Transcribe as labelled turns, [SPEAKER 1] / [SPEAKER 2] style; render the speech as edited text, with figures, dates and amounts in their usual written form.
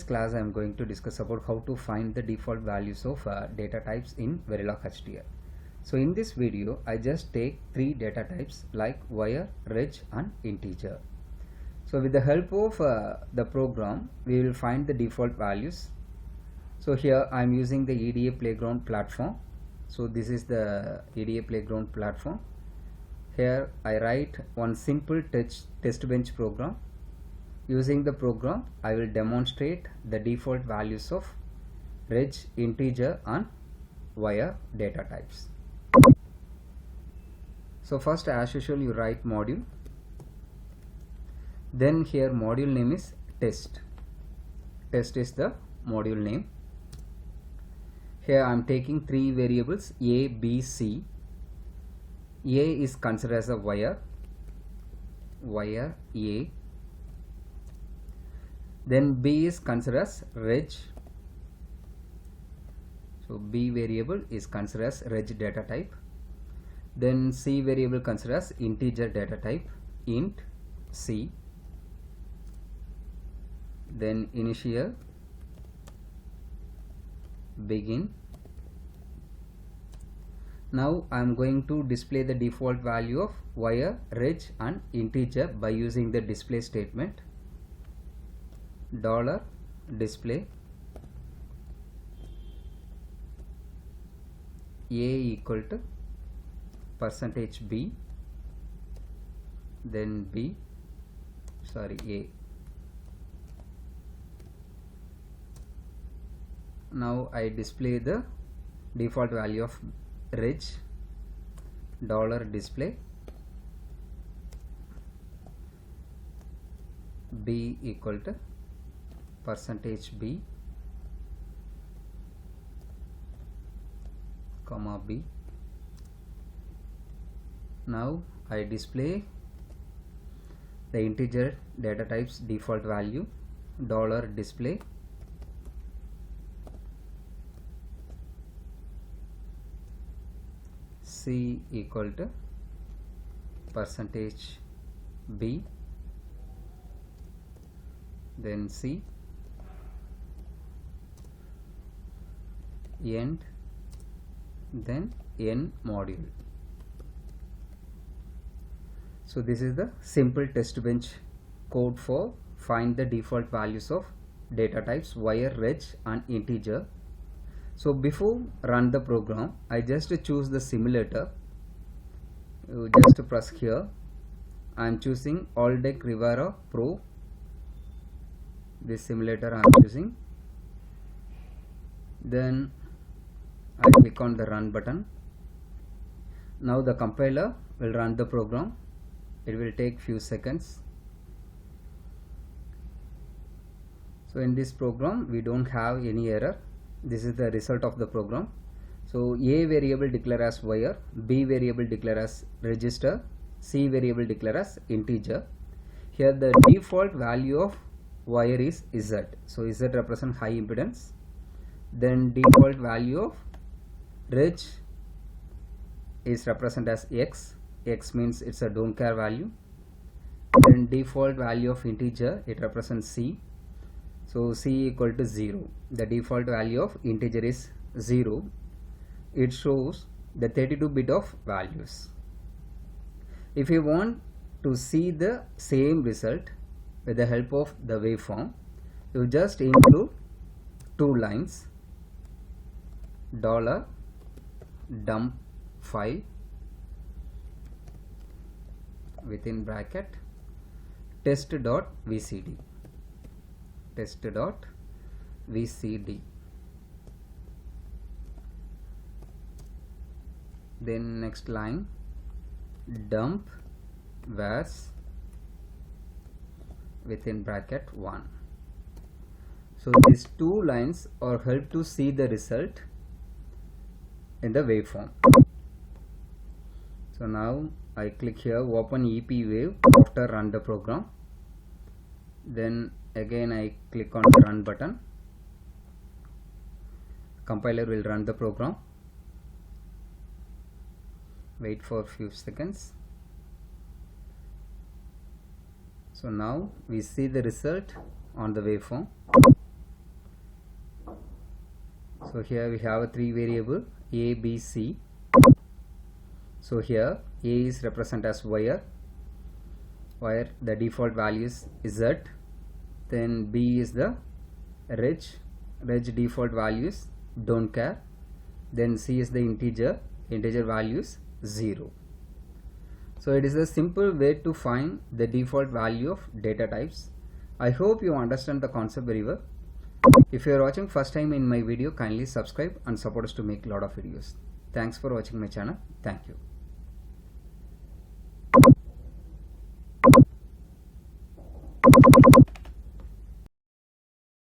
[SPEAKER 1] class I am going to discuss about how to find the default values of data types in Verilog HDL. So in this video I just take three data types like wire, reg and integer. So with the help of the program we will find the default values. So here I am using the EDA playground platform. So this is the EDA playground platform. Here I write one simple test bench program. Using the program, I will demonstrate the default values of reg, integer and wire data types. So first, as usual, you write module. Then here module name is test. Test is the module name. Here I am taking three variables A, B, C. A is considered as a wire A. Then B is considered as reg. So B variable is considered as reg data type. Then C variable considered as integer data type, int C. Then initial, begin. Now I am going to display the default value of wire, reg and integer by using the display statement. $display A equal to %B, then A. Now I display the default value of reg, $display B equal to %B, comma B. Now I display the integer data types default value, $display C equal to %B, then C, end, then N module. So this is the simple test bench code for find the default values of data types wire, reg and integer. So before run the program, I just choose the simulator. You just press here. I am choosing Alldeck Rivera Pro. This simulator I am choosing. Then I click on the run button. Now the compiler will run the program. It will take few seconds. So in this program we don't have any error. This is the result of the program. So A variable declare as wire, B variable declare as register, C variable declare as integer. Here the default value of wire is Z. So Z represent high impedance. Then default value of reg is represented as X. X means it's a don't care value. Then default value of integer, it represents C. So C equal to 0. The default value of integer is 0. It shows the 32-bit of values. If you want to see the same result with the help of the waveform, you just include two lines, $dump file within bracket test.vcd. Then next line, dump was within bracket 1. So these two lines are help to see the result in the waveform. So now I click here, open EP wave after run the program. Then again I click on the run button. Compiler will run the program. Wait for a few seconds. So now we see the result on the waveform. So here we have a 3 variable a, b, c. So here a is represented as wire the default value is z, then b is the reg default values don't care, then c is the integer values 0. So it is a simple way to find the default value of data types. I hope you understand the concept very well. If you are watching first time in my video, kindly subscribe and support us to make a lot of videos. Thanks for watching my channel. Thank you.